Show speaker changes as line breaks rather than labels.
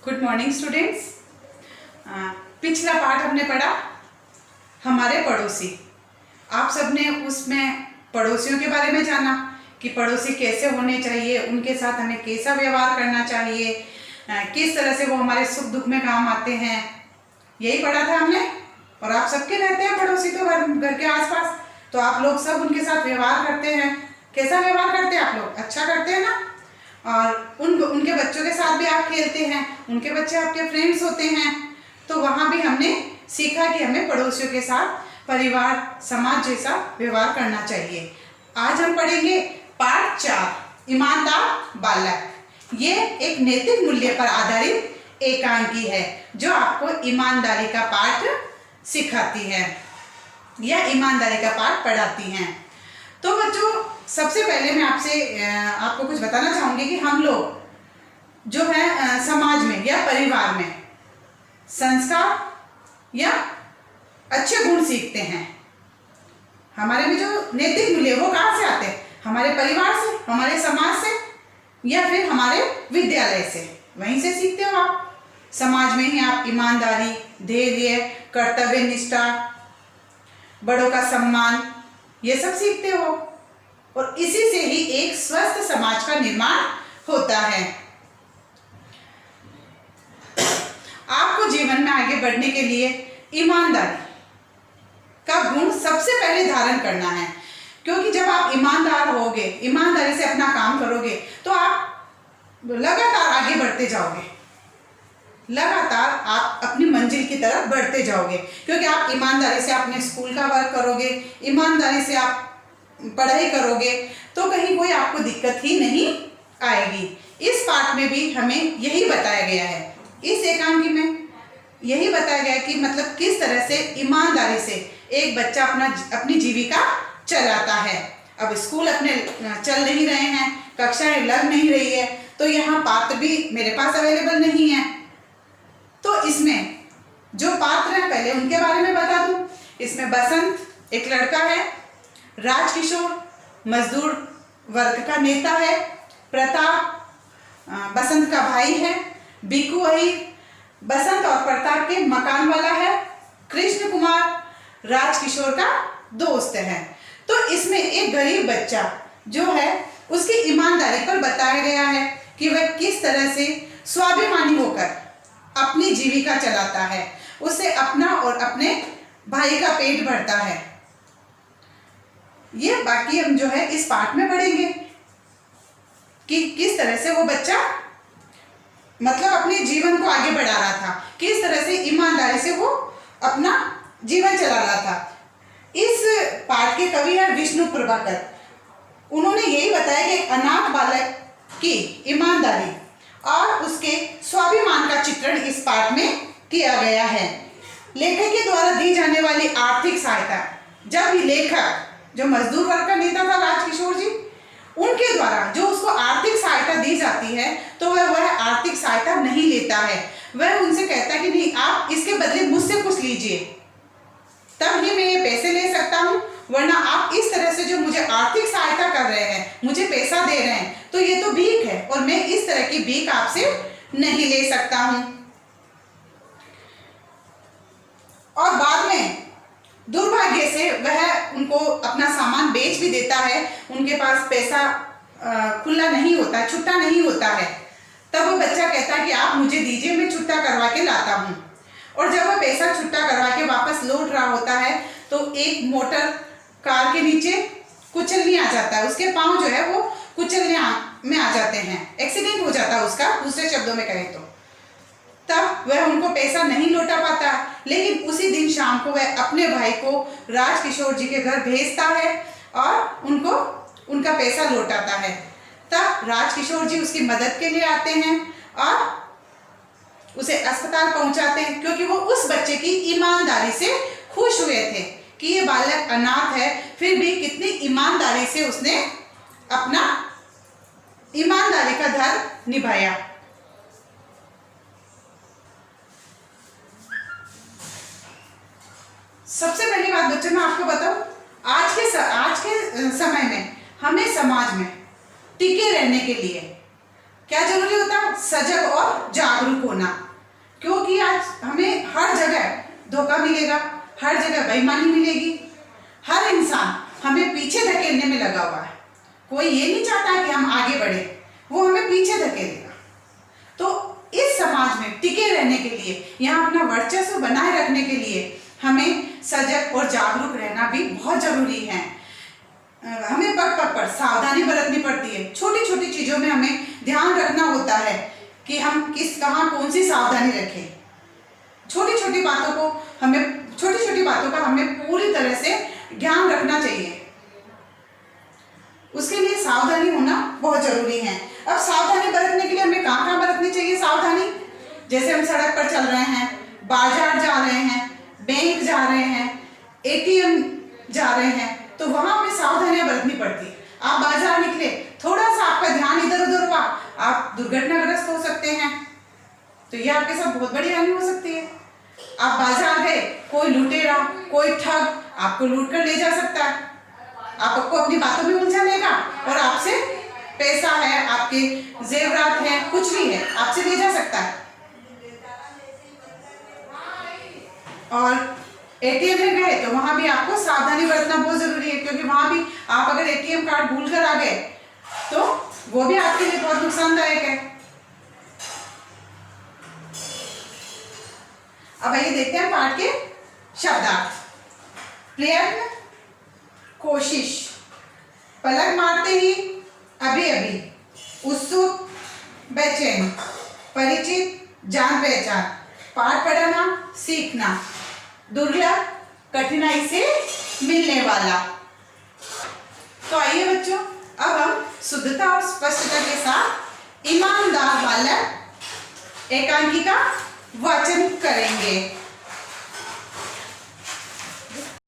Good morning students. पिछला पाठ हमने पढ़ा हमारे पड़ोसी। आप सबने उसमें पड़ोसियों के बारे में जाना कि पड़ोसी कैसे होने चाहिए, उनके साथ हमें कैसा व्यवहार करना चाहिए, किस तरह से वो हमारे सुख दुख में काम आते हैं, यही पढ़ा था हमने। और आप सबके रहते हैं पड़ोसी तो घर के आसपास, तो आप लोग सब उनके साथ व्यवहार करते हैं। कैसा व्यवहार करते हैं आप लोग? अच्छा करते हैं ना। और उनके बच्चों के साथ भी आप खेलते हैं, उनके बच्चे आपके फ्रेंड्स होते हैं। तो वहाँ भी हमने सीखा कि हमें पड़ोसियों के साथ परिवार समाज जैसा व्यवहार करना चाहिए। आज हम पढ़ेंगे पाठ 4 ईमानदार बालक। ये एक नैतिक मूल्य पर आधारित एकांकी है जो आपको ईमानदारी का पाठ सिखाती है या ईमानदारी का पाठ पढ़ाती हैं। तो बच्चों, सबसे पहले मैं आपको कुछ बताना चाहूँगी कि हम लोग जो है समाज में या परिवार में संस्कार या अच्छे गुण सीखते हैं। हमारे में जो नैतिक मूल्य वो कहाँ से आते हैं? हमारे परिवार से, हमारे समाज से या फिर हमारे विद्यालय से, वहीं से सीखते हो आप। समाज में ही आप ईमानदारी, धैर्य, कर्तव्य निष्ठा, बड़ों का सम्मान, ये सब सीखते हो। और इसी से ही एक स्वस्थ समाज का निर्माण होता है। आपको जीवन में आगे बढ़ने के लिए ईमानदारी का गुण सबसे पहले धारण करना है, क्योंकि जब आप ईमानदार होगे, ईमानदारी से अपना काम करोगे, तो आप लगातार आगे बढ़ते जाओगे, लगातार आप अपनी मंजिल की तरफ बढ़ते जाओगे। क्योंकि आप ईमानदारी से अपने स्कूल का वर्क करोगे, ईमानदारी से आप पढ़ाई करोगे, तो कहीं कोई आपको दिक्कत ही नहीं आएगी। इस पाठ में भी हमें यही बताया गया है, इस एकांकी में यही बताया गया है कि मतलब किस तरह से ईमानदारी से एक बच्चा अपनी जीविका चलाता है। अब स्कूल अपने चल नहीं रहे हैं, कक्षाएं लग नहीं रही है, तो यहाँ पात्र भी मेरे पास अवेलेबल नहीं है। तो इसमें जो पात्र हैं पहले उनके बारे में बता दूं। इसमें बसंत एक लड़का है, राजकिशोर मजदूर वर्ग का नेता है, प्रताप बसंत का भाई है, बिकू अहीर बसंत और प्रताप के मकान वाला है, कृष्ण कुमार राजकिशोर का दोस्त है। तो इसमें एक गरीब बच्चा जो है उसकी ईमानदारी पर बताया गया है कि वह किस तरह से स्वाभिमानी होकर अपनी जीविका चलाता है, उससे अपना और अपने भाई का पेट भरता है। ये बाकी हम जो है इस पाठ में पढ़ेंगे कि किस तरह से वो बच्चा मतलब अपने जीवन को आगे बढ़ा रहा था, किस तरह से ईमानदारी से वो अपना जीवन चला रहा था। इस पाठ के कवि है विष्णु प्रभाकर। उन्होंने यही बताया कि अनाथ बालक की ईमानदारी और उसके स्वाभिमान का चित्रण इस पाठ में किया गया है। लेखक के द्वारा दी जाने वाली आर्थिक सहायता, जब भी लेखक जो मजदूर वर्ग का नेता था राजकिशोर जी, उनके द्वारा जो उसको आर्थिक सहायता दी जाती है, तो वह आर्थिक सहायता नहीं लेता है। वह उनसे कहता है कि नहीं, आप इसके बदले मुझसे कुछ लीजिए, तब ही मैं ये पैसे ले सकता हूँ, वरना आप इस तरह से जो मुझे आर्थिक सहायता कर रहे हैं, मुझे पैसा दे रहे हैं, तो ये तो भीख है और मैं इस तरह की भीख आपसे नहीं ले सकता हूँ। और बाद में दुर्भाग्य से वह उनको अपना सामान बेच भी देता है, उनके पास पैसा खुला नहीं होता, छुट्टा नहीं होता है। तब वो बच्चा कहता है कि आप मुझे दीजिए, मैं छुट्टा करवा के लाता हूँ। और जब वह पैसा छुट्टा करवा के वापस लौट रहा होता है, तो एक मोटर कार के नीचे कुचलनी आ जाता है, उसके पाँव जो है वो कुचलने में आ जाते हैं, एक्सीडेंट हो जाता है उसका, दूसरे शब्दों में कहें तो। तब वह उनको पैसा नहीं लौटा पाता, लेकिन उसी दिन शाम को वह अपने भाई को राजकिशोर जी के घर भेजता है और उनको उनका पैसा लौटाता है। तब राजकिशोर जी उसकी मदद के लिए आते हैं और उसे अस्पताल पहुंचाते हैं, क्योंकि वो उस बच्चे की ईमानदारी से खुश हुए थे कि ये बालक अनाथ है, फिर भी कितनी ईमानदारी से उसने अपना ईमानदारी का धर्म निभाया। सबसे पहली बात बच्चों मैं आपको बताऊं, आज के समय में हमें समाज में टिके रहने के लिए क्या जरूरी होता है? सजग और जागरूक जागरूक होना, क्योंकि आज हमें हर जगह धोखा मिलेगा, हर जगह बेईमानी मिलेगी। हर इंसान हमें पीछे धकेलने में लगा हुआ है। कोई ये नहीं चाहता कि हम आगे बढ़े, वो हमें पीछे धकेलेगा। तो इस समाज में टिके रहने के लिए, यहाँ अपना वर्चस्व बनाए रखने के लिए हमें सजग और जागरूक रहना भी बहुत जरूरी है। हमें पग पग पर सावधानी बरतनी पड़ती है। छोटी छोटी चीजों में हमें ध्यान रखना होता है कि हम कहाँ कौन सी सावधानी रखें। छोटी छोटी बातों का हमें पूरी तरह से ध्यान रखना चाहिए। उसके लिए सावधानी होना बहुत जरूरी है। अब सावधानी बरतने के लिए हमें कहाँ बरतनी चाहिए सावधानी? जैसे हम सड़क पर चल रहे हैं, बाजार जा रहे हैं, बैंक जा रहे हैं, एटीएम जा रहे हैं, तो वहां हमें सावधानियां बरतनी पड़ती है। आप बाजार निकले, थोड़ा सा आपका ध्यान इधर उधर हुआ, आप दुर्घटनाग्रस्त हो सकते हैं। तो यह आपके साथ बहुत बड़ी हानि हो सकती है। आप बाजार गए, कोई लुटेरा, कोई ठग आपको लूट कर ले जा सकता है। आपको अपनी बातों में उलझा लेगा और आपसे पैसा है, आपके जेवरात है, कुछ भी है, आपसे ले जा सकता है। और एटीएम में गए तो वहां भी आपको सावधानी बरतना बहुत जरूरी है, क्योंकि वहां भी आप अगर एटीएम कार्ड भूल कर आ गए तो वो भी आपके लिए बहुत नुकसानदायक है। अब आइए देखते हैं पाठ के शब्दार्थ। प्रयत्न, कोशिश, पलक मारते ही, अभी अभी, उत्सुक, बेचैन, परिचित, जान पहचान, पाठ पढ़ना, सीखना, दुर्लभ, कठिनाई से मिलने वाला। तो आइए बच्चों, अब हम शुद्धता और स्पष्टता के साथ ईमानदार बालक एकांकी का वाचन करेंगे।